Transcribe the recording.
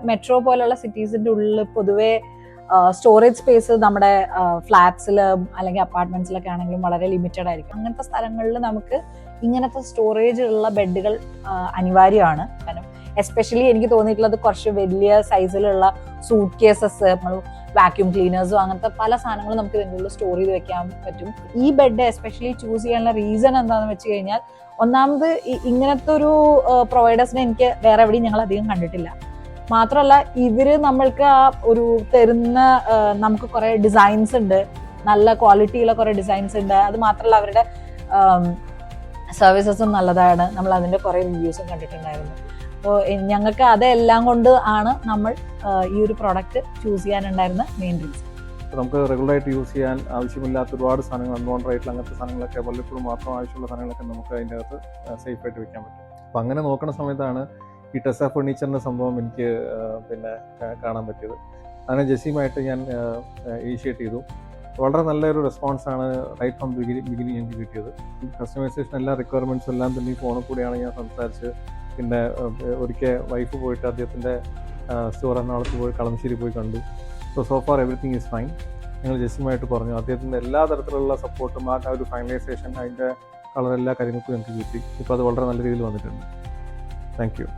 Metro പോലുള്ള സിറ്റീസിന്റെ ഉള്ളിൽ പൊതുവെ സ്റ്റോറേജ് സ്പേസ് നമ്മുടെ ഫ്ലാറ്റ്സിൽ അല്ലെങ്കിൽ അപ്പാർട്ട്മെന്റ്സിലൊക്കെ ആണെങ്കിലും വളരെ ലിമിറ്റഡ് ആയിരിക്കും. അങ്ങനത്തെ സ്ഥലങ്ങളിൽ നമുക്ക് ഇങ്ങനത്തെ സ്റ്റോറേജ് ഉള്ള ബെഡുകൾ അനിവാര്യമാണ്. കാരണം എസ്പെഷ്യലി എനിക്ക് തോന്നിയിട്ടുള്ളത് കുറച്ച് വലിയ സൈസിലുള്ള സൂട്ട് കേസസ്, വാക്യൂം ക്ലീനേഴ്സും അങ്ങനത്തെ പല സാധനങ്ങളും നമുക്ക് ഇതിൻ്റെ ഉള്ളിൽ സ്റ്റോർ ചെയ്ത് വെക്കാൻ പറ്റും. ഈ ബെഡ് എസ്പെഷ്യലി ചൂസ് ചെയ്യാനുള്ള റീസൺ എന്താണെന്ന് വെച്ച് കഴിഞ്ഞാൽ, ഒന്നാമത് ഇങ്ങനത്തെ ഒരു പ്രൊവൈഡേഴ്സിനെ എനിക്ക് വേറെ എവിടെയും ഞങ്ങൾ അധികം കണ്ടിട്ടില്ല. മാത്രമല്ല ഇവര് നമ്മൾക്ക് ആ ഒരു തരുന്ന നമുക്ക് കുറെ ഡിസൈൻസ് ഉണ്ട്, നല്ല ക്വാളിറ്റിയുള്ള കുറെ ഡിസൈൻസ് ഉണ്ട്. അത് മാത്രമല്ല അവരുടെ സർവീസസും നല്ലതാണ്. നമ്മൾ അതിന്റെ കുറെ റിവ്യൂസും കണ്ടിട്ടുണ്ടായിരുന്നു. അപ്പോൾ ഞങ്ങൾക്ക് അതെല്ലാം കൊണ്ട് ആണ് നമ്മൾ ഈ ഒരു പ്രോഡക്റ്റ് ചൂസ് ചെയ്യാനുണ്ടായിരുന്ന മെയിൻ റീസൺ. നമുക്ക് റെഗുലറായിട്ട് യൂസ് ചെയ്യാൻ ആവശ്യമില്ലാത്ത ഒരുപാട് സാധനങ്ങൾ, അൺവാണ്ടഡ് ആയിട്ടുള്ള അങ്ങനത്തെ സാധനങ്ങളൊക്കെ വല്ലപ്പോഴും മാത്രം ആവശ്യമുള്ള സാധനങ്ങളൊക്കെ നമുക്ക് അതിൻ്റെ അകത്ത് സേഫായിട്ട് വെക്കാൻ പറ്റും. അപ്പോൾ അങ്ങനെ നോക്കുന്ന സമയത്താണ് ഈ ടെസ ഫർണിച്ചറിൻ്റെ സംഭവം എനിക്ക് കാണാൻ പറ്റിയത്. അങ്ങനെ ജെസ്സിയുമായിട്ട് ഞാൻ ഇനിഷ്യേറ്റ് ചെയ്തു. വളരെ നല്ലൊരു റെസ്പോൺസാണ് റൈറ്റ് ഫ്രം ബിഗിനിങ് ഞങ്ങൾക്ക് കിട്ടിയത്. കസ്റ്റമൈസേഷൻ എല്ലാ റിക്വയർമെൻറ്റ്സും എല്ലാം തന്നെ ഈ ഫോണിൽ കൂടിയാണ് ഞാൻ സംസാരിച്ച്. പിന്നെ ഒരിക്കൽ വൈഫ് പോയിട്ട് അദ്ദേഹത്തിൻ്റെ സ്റ്റോർ എറണാകുളത്ത് പോയി കളമശ്ശേരി പോയി കണ്ടു. So far everything is fine. ഞങ്ങൾ ജെസ്സിയുമായിട്ട് പറഞ്ഞു, അദ്ദേഹത്തിൻ്റെ എല്ലാ തരത്തിലുള്ള സപ്പോർട്ടും ആ ഒരു ഫൈനലൈസേഷൻ, അതിൻ്റെ കളർ, എല്ലാ കാര്യങ്ങൾക്കും ഞങ്ങൾക്ക് കിട്ടി. ഇപ്പോൾ അത് വളരെ നല്ല രീതിയിൽ വന്നിട്ടുണ്ട്. Thank you.